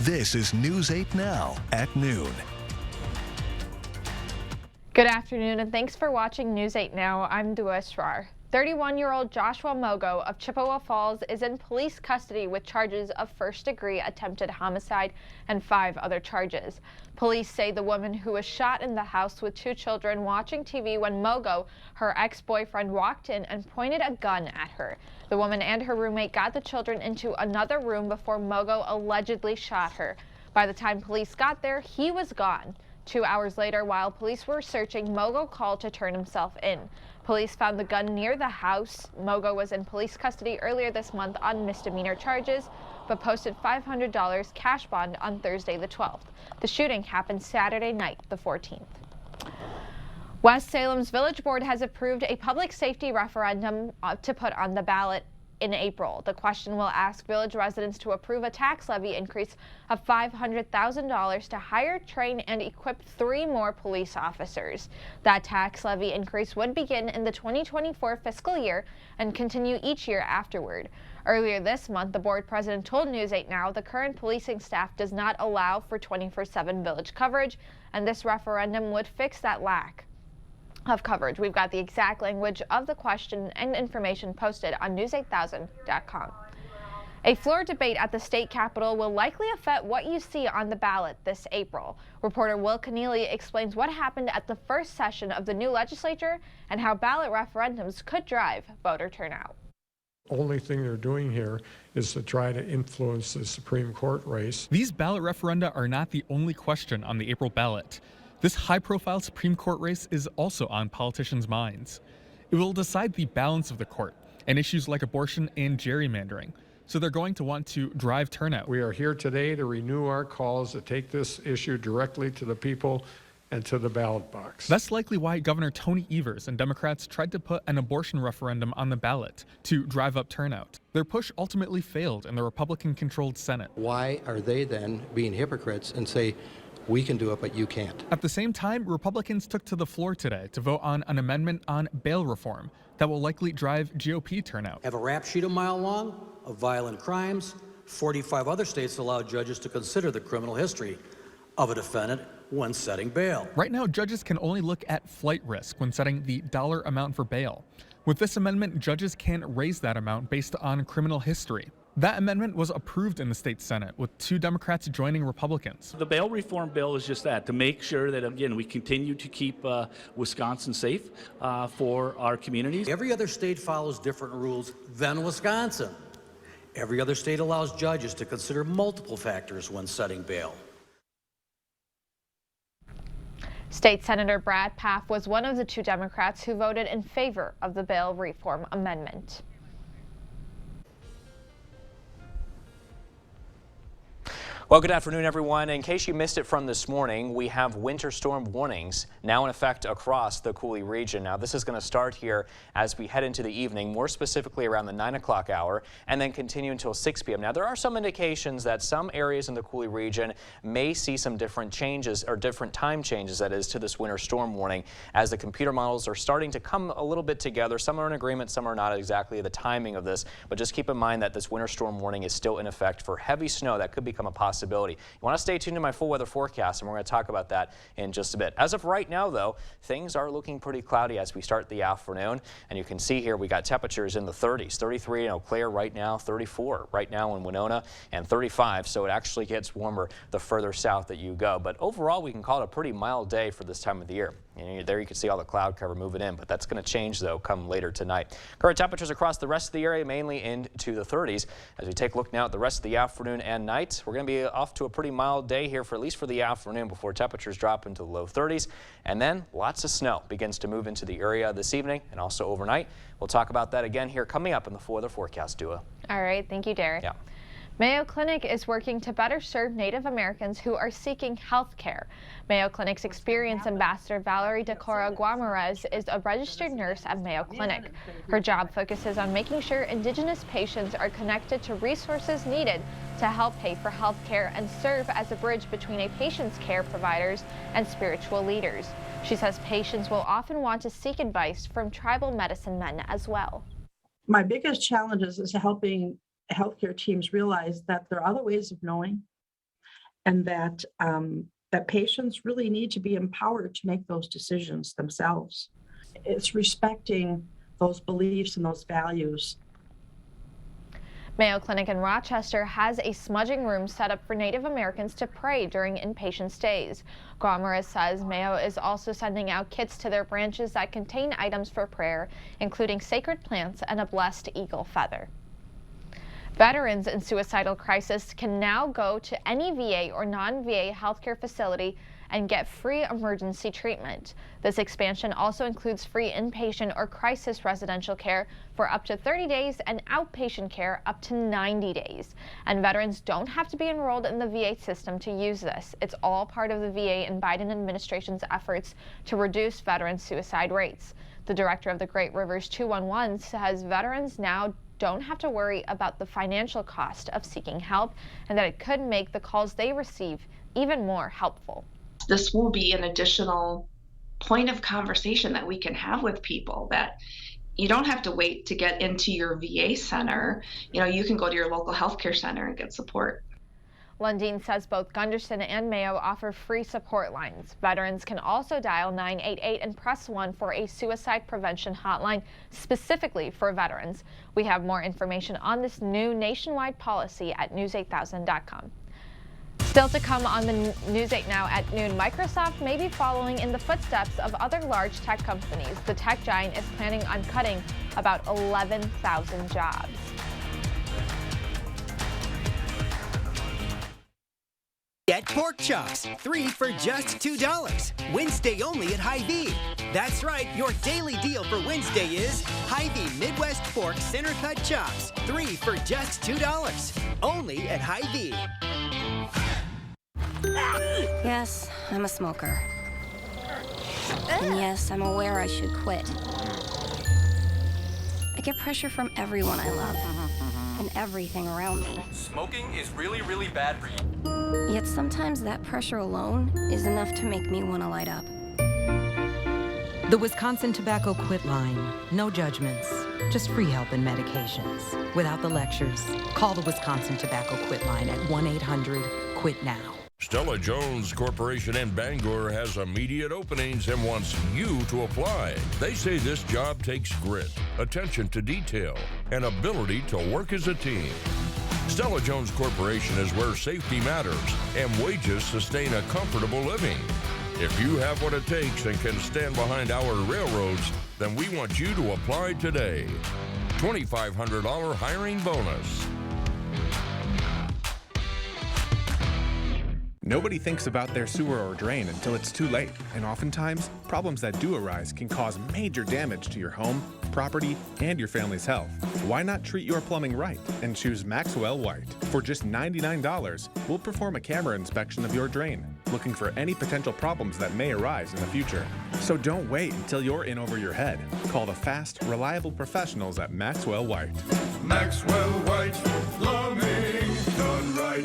This is News 8 Now at noon. Good afternoon and thanks for watching News 8 Now. I'm Dua Israr. 31-year-old Joshua Mogo of Chippewa Falls is in police custody with charges of first-degree attempted homicide and 5 other charges. Police say the woman who was shot in the house with 2 children watching TV when Mogo, her ex-boyfriend, walked in and pointed a gun at her. The woman and her roommate got the children into another room before Mogo allegedly shot her. By the time police got there, he was gone. 2 hours later, while police were searching, Mogo called to turn himself in. Police found the gun near the house. Mogo was in police custody earlier this month on misdemeanor charges, but posted $500 cash bond on Thursday the 12th. The shooting happened Saturday night, the 14th. West Salem's Village Board has approved a public safety referendum to put on the ballot in April. The question will ask village residents to approve a tax levy increase of $500,000 to hire, train, and equip 3 more police officers. That tax levy increase would begin in the 2024 fiscal year and continue each year afterward. Earlier this month, the board president told News 8 Now the current policing staff does not allow for 24/7 village coverage, and this referendum would fix that lack of coverage. We've got the exact language of the question and information posted on news8000.com. A floor debate at the state capitol will likely affect what you see on the ballot this April. Reporter Will Keneally explains what happened at the first session of the new legislature and how ballot referendums could drive voter turnout. Only thing they're doing here is to try to influence the Supreme Court race. These ballot referenda are not the only question on the April ballot. This high-profile Supreme Court race is also on politicians' minds. It will decide the balance of the court and issues like abortion and gerrymandering, so they're going to want to drive turnout. We are here today to renew our calls to take this issue directly to the people and to the ballot box. That's likely why Governor Tony Evers and Democrats tried to put an abortion referendum on the ballot to drive up turnout. Their push ultimately failed in the Republican-controlled Senate. Why are they then being hypocrites and say, we can do it, but you can't? At the same time, Republicans took to the floor today to vote on an amendment on bail reform that will likely drive GOP turnout. Have a rap sheet a mile long of violent crimes. 45 other states allow judges to consider the criminal history of a defendant when setting bail. Right now, judges can only look at flight risk when setting the dollar amount for bail. With this amendment, judges can raise that amount based on criminal history. That amendment was approved in the state Senate, with 2 Democrats joining Republicans. The bail reform bill is just that, to make sure that, again, we continue to keep Wisconsin safe for our communities. Every other state follows different rules than Wisconsin. Every other state allows judges to consider multiple factors when setting bail. State Senator Brad Pfaff was one of the 2 Democrats who voted in favor of the bail reform amendment. Well, good afternoon, everyone. In case you missed it from this morning, we have winter storm warnings now in effect across the Coulee region. Now, this is going to start here as we head into the evening, more specifically around the 9 o'clock hour, and then continue until 6 p.m. Now, there are some indications that some areas in the Coulee region may see some different changes, or different time changes, that is, to this winter storm warning, as the computer models are starting to come a little bit together. Some are in agreement, some are not exactly the timing of this, but just keep in mind that this winter storm warning is still in effect for heavy snow that could become a possibility. You want to stay tuned to my full weather forecast, and we're going to talk about that in just a bit. As of right now, though, things are looking pretty cloudy as we start the afternoon, and you can see here we got temperatures in the 30s, 33 in Eau Claire right now, 34 right now in Winona, and 35, so it actually gets warmer the further south that you go. But overall, we can call it a pretty mild day for this time of the year. There you can see all the cloud cover moving in, but that's going to change, though, come later tonight. Current temperatures across the rest of the area mainly into the 30s. As we take a look now at the rest of the afternoon and night, we're going to be off to a pretty mild day here for at least for the afternoon before temperatures drop into the low 30s. And then lots of snow begins to move into the area this evening and also overnight. We'll talk about that again here coming up in the full weather forecast, Dua. All right. Thank you, Derek. Yeah. Mayo Clinic is working to better serve Native Americans who are seeking health care. Mayo Clinic's Experience Ambassador Valerie Decora Guamarez is a registered nurse at Mayo Clinic. Her job focuses on making sure Indigenous patients are connected to resources needed to help pay for health care and serve as a bridge between a patient's care providers and spiritual leaders. She says patients will often want to seek advice from tribal medicine men as well. My biggest challenge is helping healthcare teams realize that there are other ways of knowing, and that that patients really need to be empowered to make those decisions themselves. It's respecting those beliefs and those values. Mayo Clinic in Rochester has a smudging room set up for Native Americans to pray during inpatient stays. Gomeris says Mayo is also sending out kits to their branches that contain items for prayer, including sacred plants and a blessed eagle feather. Veterans in suicidal crisis can now go to any VA or non-VA healthcare facility and get free emergency treatment. This expansion also includes free inpatient or crisis residential care for up to 30 days and outpatient care up to 90 days. And veterans don't have to be enrolled in the VA system to use this. It's all part of the VA and Biden administration's efforts to reduce veteran suicide rates. The director of the Great Rivers 211 says veterans now don't have to worry about the financial cost of seeking help and that it could make the calls they receive even more helpful. This will be an additional point of conversation that we can have with people, that you don't have to wait to get into your VA center. You can go to your local healthcare center and get support. Lundeen says both Gunderson and Mayo offer free support lines. Veterans can also dial 988 and press 1 for a suicide prevention hotline specifically for veterans. We have more information on this new nationwide policy at news8000.com. Still to come on the News 8 Now at noon, Microsoft may be following in the footsteps of other large tech companies. The tech giant is planning on cutting about 11,000 jobs. Get pork chops, 3 for just $2. Wednesday only at Hy-Vee. That's right, your daily deal for Wednesday is Hy-Vee Midwest Pork Center Cut Chops, 3 for just $2. Only at Hy-Vee. Yes, I'm a smoker. And yes, I'm aware I should quit. I get pressure from everyone I love and everything around me. Smoking is really, really bad for you. Yet sometimes that pressure alone is enough to make me want to light up. The Wisconsin Tobacco Quit Line. No judgments, just free help and medications. Without the lectures, call the Wisconsin Tobacco Quit Line at 1-800-QUIT-NOW. Stella Jones Corporation in Bangor has immediate openings and wants you to apply. They say this job takes grit, attention to detail, and ability to work as a team. Stella Jones Corporation is where safety matters and wages sustain a comfortable living. If you have what it takes and can stand behind our railroads, then we want you to apply today. $2,500 hiring bonus. Nobody thinks about their sewer or drain until it's too late, and oftentimes, problems that do arise can cause major damage to your home, property, and your family's health. Why not treat your plumbing right and choose Maxwell White? For just $99, we'll perform a camera inspection of your drain, looking for any potential problems that may arise in the future. So don't wait until you're in over your head. Call the fast, reliable professionals at Maxwell White. Maxwell White, plumbing done right.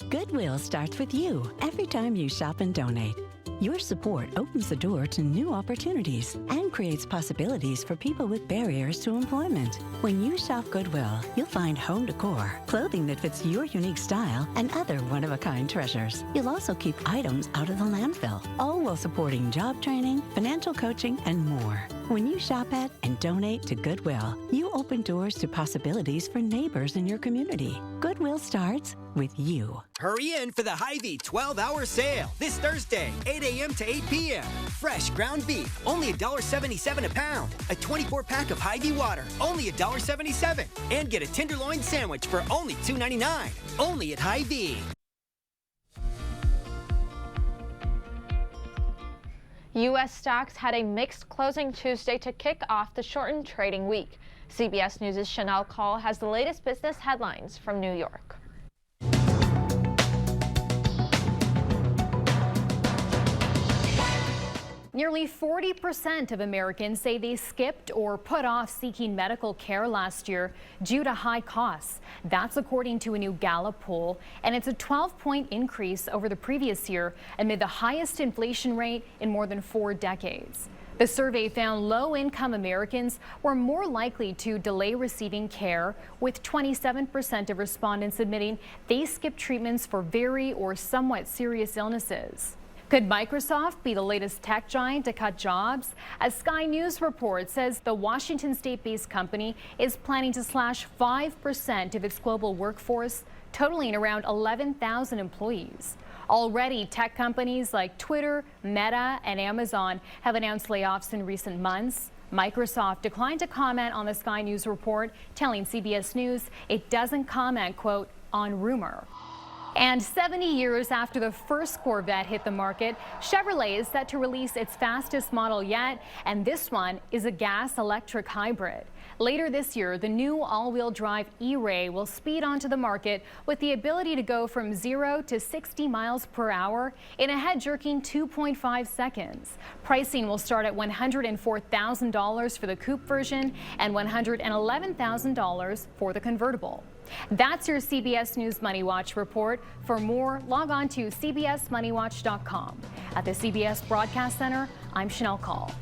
Goodwill starts with you every time you shop and donate. Your support opens the door to new opportunities and creates possibilities for people with barriers to employment. When you shop Goodwill, you'll find home decor, clothing that fits your unique style, and other one-of-a-kind treasures. You'll also keep items out of the landfill, all while supporting job training, financial coaching, and more. When you shop at and donate to Goodwill, you open doors to possibilities for neighbors in your community. Goodwill starts with you. Hurry in for the Hy-Vee 12-hour sale this Thursday, 8 a.m. to 8 p.m. Fresh ground beef, only $1.77 a pound. A 24-pack of Hy-Vee water, only $1.77. And get a tenderloin sandwich for only $2.99. Only at Hy-Vee. U.S. stocks had a mixed closing Tuesday to kick off the shortened trading week. CBS News' Chanel Call has the latest business headlines from New York. Nearly 40% of Americans say they skipped or put off seeking medical care last year due to high costs. That's according to a new Gallup poll, and it's a 12-point increase over the previous year amid the highest inflation rate in more than 4 decades. The survey found low-income Americans were more likely to delay receiving care, with 27% of respondents admitting they skipped treatments for very or somewhat serious illnesses. Could Microsoft be the latest tech giant to cut jobs? A Sky News report says the Washington state-based company is planning to slash 5% of its global workforce, totaling around 11,000 employees. Already, tech companies like Twitter, Meta, and Amazon have announced layoffs in recent months. Microsoft declined to comment on the Sky News report, telling CBS News it doesn't comment, quote, on rumor. And 70 years after the first Corvette hit the market, Chevrolet is set to release its fastest model yet, and this one is a gas-electric hybrid. Later this year, the new all-wheel drive E-Ray will speed onto the market with the ability to go from 0 to 60 miles per hour in a head-jerking 2.5 seconds. Pricing will start at $104,000 for the coupe version and $111,000 for the convertible. That's your CBS News Money Watch report. For more, log on to cbsmoneywatch.com. At the CBS Broadcast Center, I'm Chanel Call.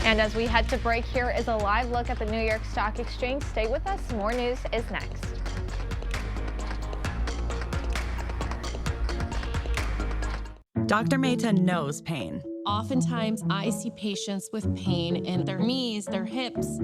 And as we head to break, here is a live look at the New York Stock Exchange. Stay with us. More news is next. Dr. Mehta knows pain. Oftentimes, I see patients with pain in their knees, their hips,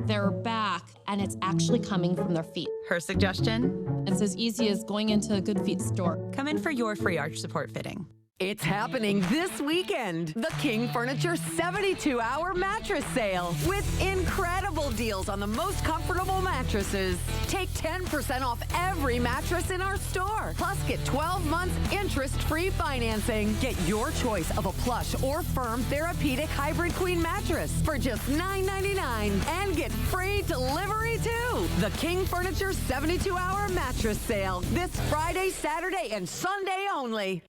their back, and it's actually coming from their feet. Her suggestion? It's as easy as going into a Good Feet store. Come in for your free arch support fitting. It's happening this weekend. The King Furniture 72-hour mattress sale with incredible deals on the most comfortable mattresses. Take 10% off every mattress in our store. Plus, get 12 months interest-free financing. Get your choice of a plush or firm therapeutic hybrid queen mattress for just $9.99 and get free delivery too. The King Furniture 72-hour mattress sale this Friday, Saturday, and Sunday only.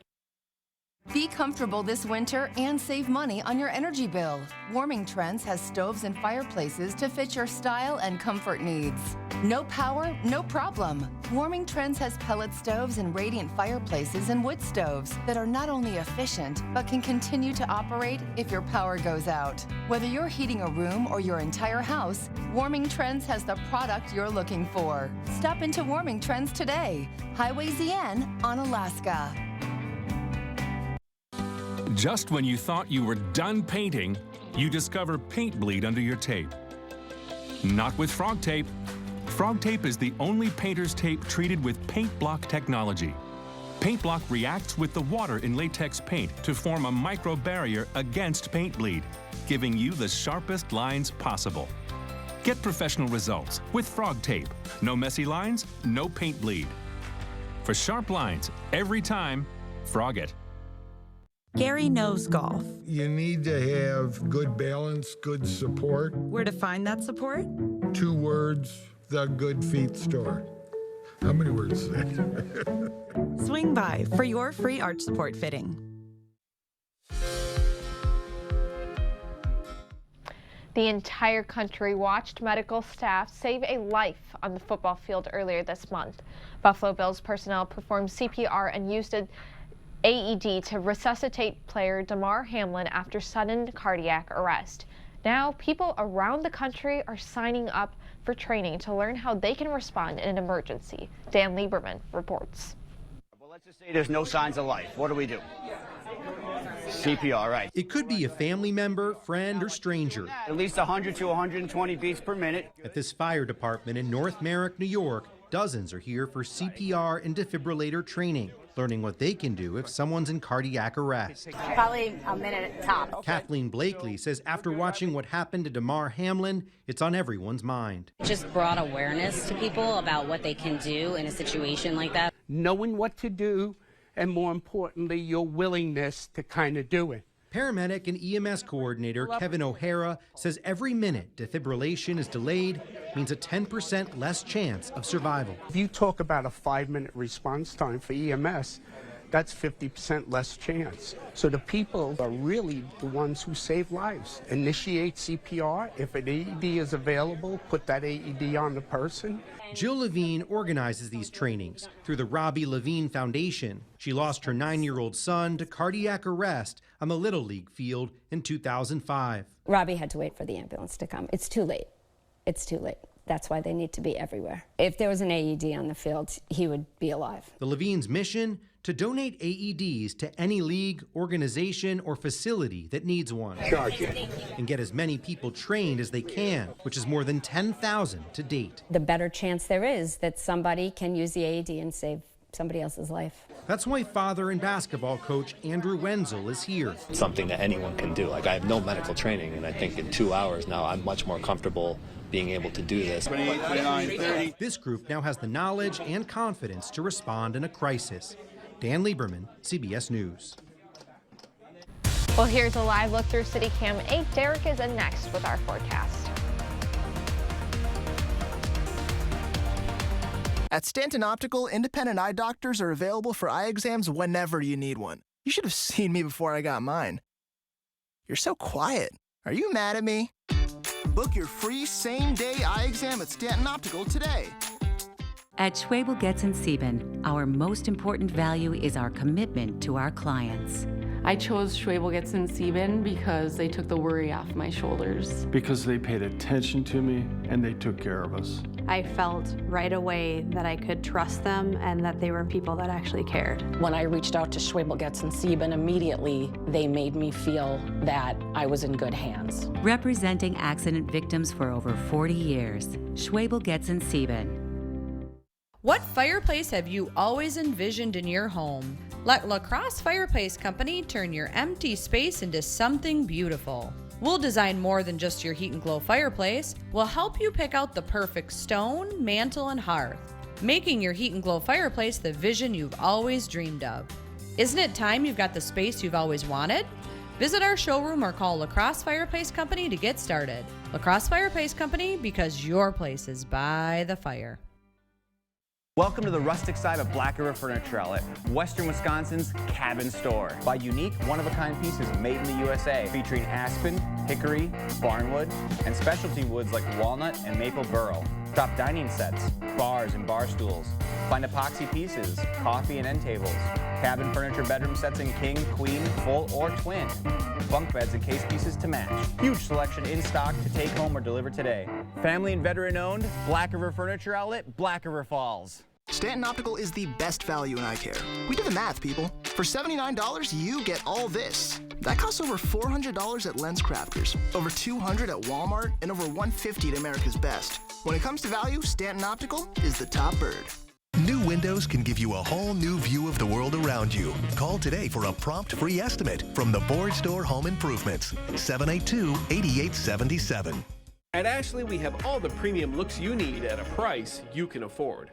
Be comfortable this winter and save money on your energy bill. Warming Trends has stoves and fireplaces to fit your style and comfort needs. No power, no problem. Warming Trends has pellet stoves and radiant fireplaces and wood stoves that are not only efficient, but can continue to operate if your power goes out. Whether you're heating a room or your entire house, Warming Trends has the product you're looking for. Stop into Warming Trends today. Highway ZN on Alaska. Just when you thought you were done painting, you discover paint bleed under your tape. Not with Frog Tape. Frog Tape is the only painter's tape treated with Paint Block technology. Paint Block reacts with the water in latex paint to form a micro barrier against paint bleed, giving you the sharpest lines possible. Get professional results with Frog Tape. No messy lines, no paint bleed. For sharp lines, every time, Frog it. Gary knows golf. You need to have good balance, good support. Where to find that support? 2 words, the Good Feet store. How many words is that? Swing by for your free arch support fitting. The entire country watched medical staff save a life on the football field earlier this month. Buffalo Bills personnel performed CPR and used an AED to resuscitate player Damar Hamlin after sudden cardiac arrest. Now, people around the country are signing up for training to learn how they can respond in an emergency. Dan Lieberman reports. Well, let's just say there's no signs of life. What do we do? CPR, right. It could be a family member, friend, or stranger. At least 100 to 120 beats per minute. At this fire department in North Merrick, New York, dozens are here for CPR and defibrillator training, learning what they can do if someone's in cardiac arrest. Probably a minute top. Okay. Kathleen Blakely says after watching what happened to Damar Hamlin, it's on everyone's mind. It just brought awareness to people about what they can do in a situation like that. Knowing what to do, and more importantly, your willingness to kind of do it. Paramedic and EMS coordinator Kevin O'Hara says every minute defibrillation is delayed means a 10% less chance of survival. If you talk about a 5-minute response time for EMS, that's 50% less chance. So the people are really the ones who save lives. Initiate CPR. If an AED is available, put that AED on the person. Jill Levine organizes these trainings through the Robbie Levine Foundation. She lost her 9-year-old son to cardiac arrest on the Little League field in 2005. Robbie had to wait for the ambulance to come. It's too late. It's too late. That's why they need to be everywhere. If there was an AED on the field, he would be alive. The Levine's mission? To donate AEDs to any league, organization, or facility that needs one. And get as many people trained as they can, which is more than 10,000 to date. The better chance there is that somebody can use the AED and save somebody else's life. That's why father and basketball coach Andrew Wenzel is here. Something that anyone can do. Like, I have no medical training, and I think in 2 hours now I'm much more comfortable being able to do this. 28, 29, 30. This group now has the knowledge and confidence to respond in a crisis. Dan Lieberman, CBS News. Well, here's a live look through City Cam 8. Derek is in next with our forecast. At Stanton Optical, independent eye doctors are available for eye exams whenever you need one. You should have seen me before I got mine. You're so quiet. Are you mad at me? Book your free same-day eye exam at Stanton Optical today. At Schwebel Getz & Sieben, our most important value is our commitment to our clients. I chose Schwebel Getz & Sieben because they took the worry off my shoulders. Because they paid attention to me and they took care of us. I felt right away that I could trust them and that they were people that actually cared. When I reached out to Schwebel Getz & Sieben, immediately they made me feel that I was in good hands. Representing accident victims for over 40 years, Schwebel Getz & Sieben. What fireplace have you always envisioned in your home? Let La Crosse Fireplace Company turn your empty space into something beautiful. We'll design more than just your heat and glow fireplace. We'll help you pick out the perfect stone, mantle, and hearth, making your heat and glow fireplace the vision you've always dreamed of. Isn't it time you've got the space you've always wanted? Visit our showroom or call La Crosse Fireplace Company to get started. La Crosse Fireplace Company, because your place is by the fire. Welcome to the rustic side of Black River Furniture Outlet, Western Wisconsin's cabin store. Buy unique, one-of-a-kind pieces made in the USA, featuring aspen, hickory, barnwood, and specialty woods like walnut and maple burl. Shop dining sets, bars and bar stools. Find epoxy pieces, coffee and end tables, cabin furniture bedroom sets in king, queen, full, or twin. Bunk beds and case pieces to match. Huge selection in stock to take home or deliver today. Family and veteran owned, Black River Furniture Outlet, Black River Falls. Stanton Optical is the best value in eye care. We did the math, people. For $79, you get all this. That costs over $400 at LensCrafters, over $200 at Walmart, and over $150 at America's Best. When it comes to value, Stanton Optical is the top bird. New windows can give you a whole new view of the world around you. Call today for a prompt free estimate from the Board Store Home Improvements, 782-8877. At Ashley, we have all the premium looks you need at a price you can afford.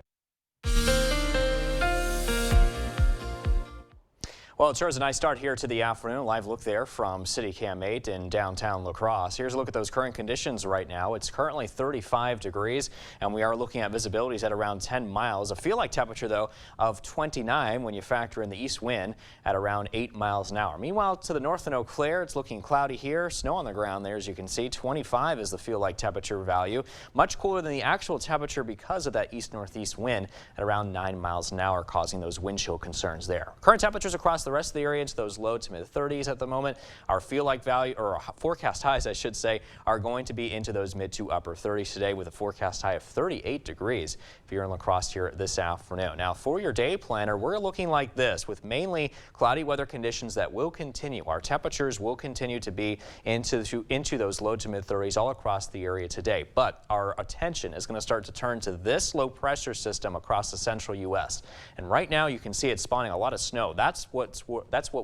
Well, it sure is a nice start here to the afternoon. Live look there from City Cam 8 in downtown La Crosse. Here's a look at those current conditions right now. It's currently 35 degrees, and we are looking at visibilities at around 10 miles. A feel-like temperature, though, of 29 when you factor in the east wind at around 8 miles an hour. Meanwhile, to the north in Eau Claire, it's looking cloudy here. Snow on the ground there, as you can see. 25 is the feel-like temperature value. Much cooler than the actual temperature because of that east-northeast wind at around 9 miles an hour, causing those wind chill concerns there. Current temperatures across the rest of the area into those low to mid 30s at the moment. Our feel-like value, or forecast highs, I should say, are going to be into those mid to upper 30s today with a forecast high of 38 degrees if you're in La Crosse here this afternoon. Now, for your day planner, we're looking like this with mainly cloudy weather conditions that will continue. Our temperatures will continue to be into those low to mid 30s all across the area today. But our attention is going to start to turn to this low pressure system across the central U.S. And right now you can see it spawning a lot of snow. That's what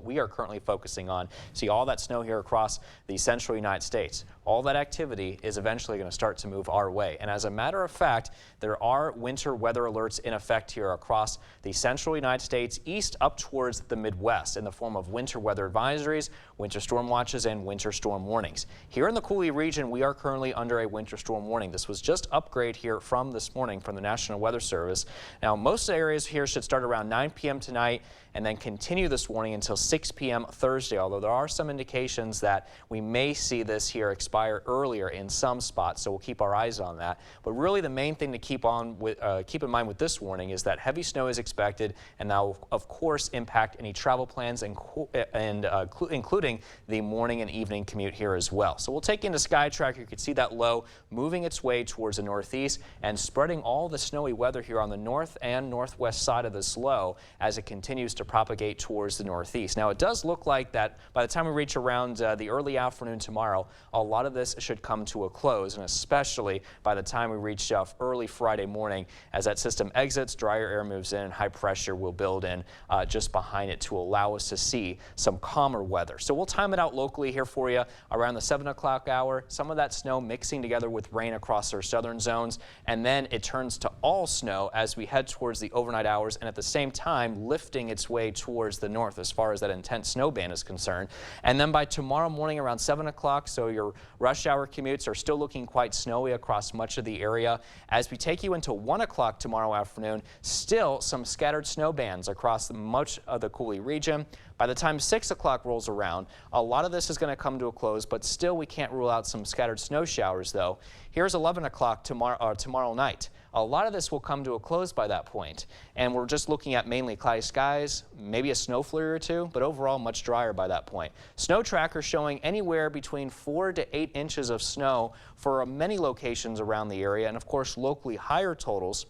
we are currently focusing on. See all that snow here across the central United States. all that activity is eventually going to start to move our way. And as a matter of fact, there are winter weather alerts in effect here across the central United States, east up towards the Midwest, in the form of winter weather advisories, winter storm watches, and winter storm warnings. Here in the Coulee region, we are currently under a winter storm warning. This was just upgraded here from this morning from the National Weather Service. Now, most areas here should start around 9 p.m. tonight and then continue this warning until 6 p.m. Thursday, although there are some indications that we may see this here expire earlier in some spots, so we'll keep our eyes on that. But really the main thing to keep in mind with this warning is that heavy snow is expected, and that will of course impact any travel plans including the morning and evening commute here as well. So we'll take into SkyTracker. You can see that low moving its way towards the northeast and spreading all the snowy weather here on the north and northwest side of this low as it continues to propagate towards the northeast. Now, it does look like that by the time we reach around the early afternoon tomorrow, a lot of this should come to a close, and especially by the time we reach early Friday morning, as that system exits, drier air moves in, and high pressure will build in just behind it to allow us to see some calmer weather. So we'll time it out locally here for you around the 7 o'clock hour. Some of that snow mixing together with rain across our southern zones, and then it turns to all snow as we head towards the overnight hours, and at the same time lifting its way towards the north as far as that intense snow band is concerned. And then by tomorrow morning around 7 o'clock, so your rush hour commutes are still looking quite snowy across much of the area. As we take you into 1 o'clock tomorrow afternoon, still some scattered snow bands across much of the Coulee region. By the time 6 o'clock rolls around, a lot of this is going to come to a close, but still we can't rule out some scattered snow showers though. Here's 11 o'clock tomorrow night. A lot of this will come to a close by that point, and we're just looking at mainly cloudy skies, maybe a snow flurry or two, but overall much drier by that point. Snow tracker showing anywhere between 4 to 8 inches of snow for many locations around the area, and of course locally higher totals.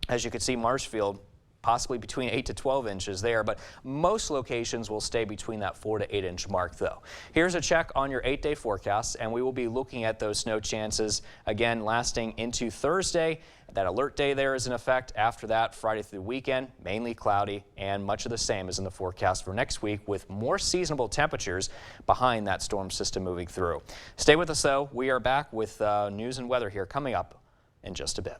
As you can see, Marshfield possibly between 8 to 12 inches there, but most locations will stay between that 4 to 8 inch mark though. Here's a check on your 8-day forecast, and we will be looking at those snow chances again lasting into Thursday. That alert day there is in effect. After that, Friday through the weekend, mainly cloudy, and much of the same is in the forecast for next week, with more seasonable temperatures behind that storm system moving through. Stay with us though. We are back with news and weather here coming up in just a bit.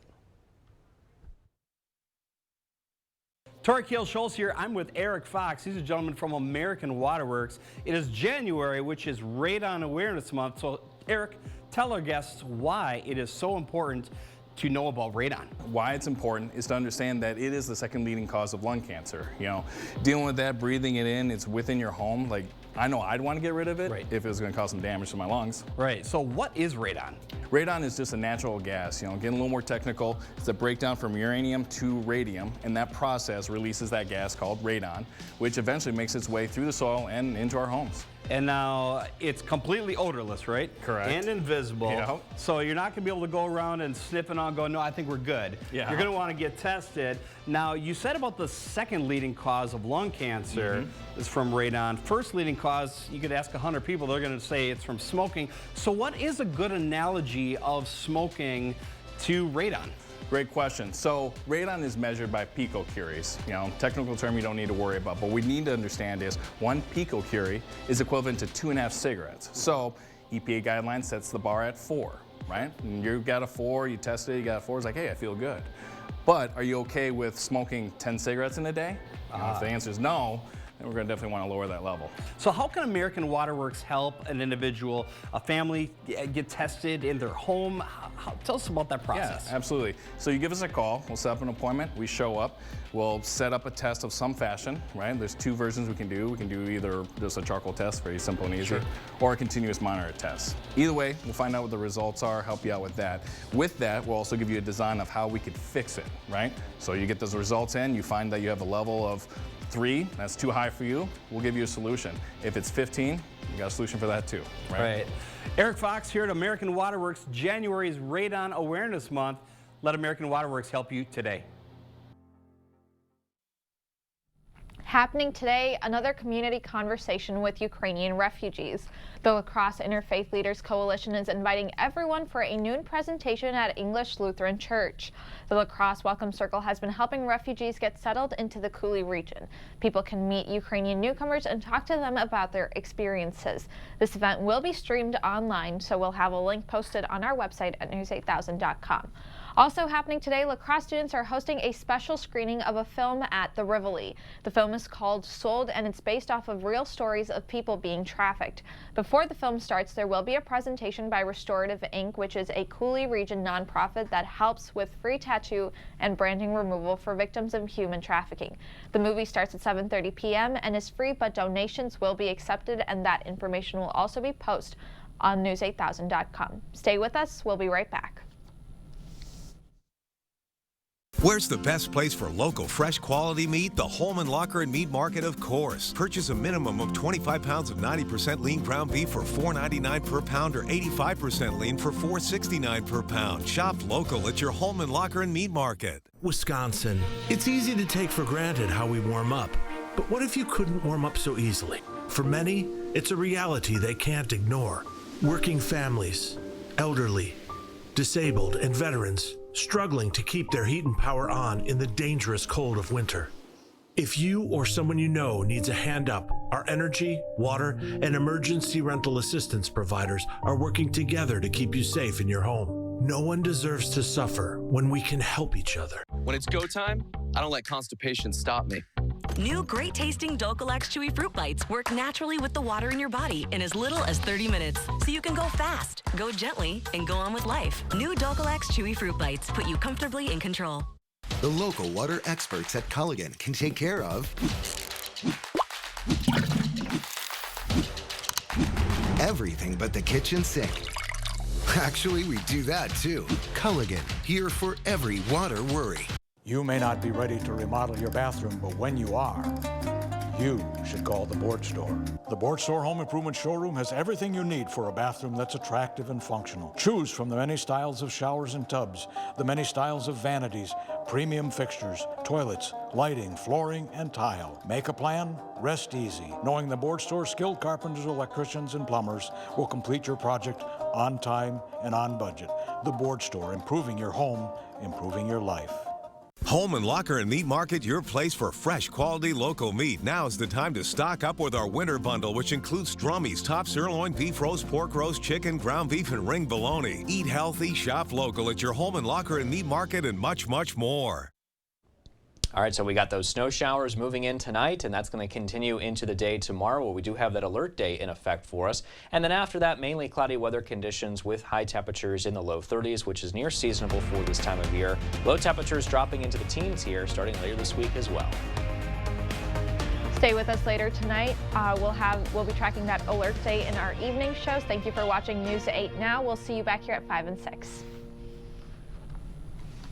Torquil Schultz here. I'm with Eric Fox. He's a gentleman from American Waterworks. It is January, which is Radon Awareness Month. So, Eric, tell our guests why it is so important to know about radon. Why it's important is to understand that it is the second leading cause of lung cancer. You know, dealing with that, breathing it in, it's within your home. Like, I know I'd want to get rid of it if it was going to cause some damage to my lungs. Right. So what is radon? Radon is just a natural gas. You know, getting a little more technical, it's a breakdown from uranium to radium, and that process releases that gas called radon, which eventually makes its way through the soil and into our homes. And now it's completely odorless, right? Correct. And invisible. Yep. So you're not going to be able to go around and sniffing on, go, no, I think we're good. Yeah. You're going to want to get tested. Now, you said about the second leading cause of lung cancer is from radon. First leading cause, you could ask 100 people, they're going to say it's from smoking. So what is a good analogy of smoking to radon? Great question. So radon is measured by picocuries. You know, technical term you don't need to worry about, but what we need to understand is 1 picocurie is equivalent to 2.5 cigarettes. So EPA guideline sets the bar at 4, right? And you got a 4, you tested it, you got a 4, it's like, hey, I feel good. But are you okay with smoking 10 cigarettes in a day? If the answer is no, then we're going to definitely want to lower that level. So how can American Waterworks help an individual, a family, get tested in their home? Tell us about that process. Yeah, absolutely. So you give us a call, we'll set up an appointment, we show up, we'll set up a test of some fashion, right? There's 2 versions we can do. We can do either just a charcoal test, very simple and easy, or a continuous monitor test. Either way, we'll find out what the results are, help you out with that. With that, we'll also give you a design of how we could fix it, right? So you get those results in, you find that you have a level of 3, that's too high for you, we'll give you a solution. If it's 15, we got a solution for that too, right? Eric Fox here at American Waterworks. January's Radon Awareness Month. Let American Waterworks help you today. Happening today, another community conversation with Ukrainian refugees. The La Crosse Interfaith Leaders Coalition is inviting everyone for a noon presentation at English Lutheran Church. The La Crosse Welcome Circle has been helping refugees get settled into the Coulee region. People can meet Ukrainian newcomers and talk to them about their experiences. This event will be streamed online, so we'll have a link posted on our website at news8000.com. Also happening today, La Crosse students are hosting a special screening of a film at the Rivoli. The film is called Sold, and it's based off of real stories of people being trafficked. Before the film starts, there will be a presentation by Restorative Inc., which is a Coulee region nonprofit that helps with free tattoo and branding removal for victims of human trafficking. The movie starts at 7:30 p.m. and is free, but donations will be accepted, and that information will also be posted on news8000.com. Stay with us. We'll be right back. Where's the best place for local, fresh, quality meat? The Holman Locker and Meat Market, of course. Purchase a minimum of 25 pounds of 90% lean ground beef for $4.99 per pound or 85% lean for $4.69 per pound. Shop local at your Holman Locker and Meat Market. Wisconsin. It's easy to take for granted how we warm up. But what if you couldn't warm up so easily? For many, it's a reality they can't ignore. Working families, elderly, disabled, and veterans struggling to keep their heat and power on in the dangerous cold of winter. If you or someone you know needs a hand up, our energy, water, and emergency rental assistance providers are working together to keep you safe in your home. No one deserves to suffer when we can help each other. When it's go time, I don't let constipation stop me. New great-tasting Dulcolax Chewy Fruit Bites work naturally with the water in your body in as little as 30 minutes. So you can go fast, go gently, and go on with life. New Dulcolax Chewy Fruit Bites put you comfortably in control. The local water experts at Culligan can take care of everything but the kitchen sink. Actually, we do that too. Culligan, here for every water worry. You may not be ready to remodel your bathroom, but when you are, you should call the Board Store. The Board Store Home Improvement Showroom has everything you need for a bathroom that's attractive and functional. Choose from the many styles of showers and tubs, the many styles of vanities, premium fixtures, toilets, lighting, flooring, and tile. Make a plan, rest easy, knowing the Board Store's skilled carpenters, electricians, and plumbers will complete your project on time and on budget. The Board Store, improving your home, improving your life. Holman Locker and Meat Market, your place for fresh, quality local meat. Now's the time to stock up with our winter bundle, which includes drummies, top sirloin, beef roast, pork roast, chicken, ground beef, and ring bologna. Eat healthy, shop local at your Holman Locker and Meat Market, and much, much more. All right, so we got those snow showers moving in tonight, and that's going to continue into the day tomorrow, where we do have that alert day in effect for us. And then after that, mainly cloudy weather conditions with high temperatures in the low 30s, which is near seasonable for this time of year. Low temperatures dropping into the teens here starting later this week as well. Stay with us later tonight. We'll be tracking that alert day in our evening shows. Thank you for watching News 8 Now. We'll see you back here at 5 and 6.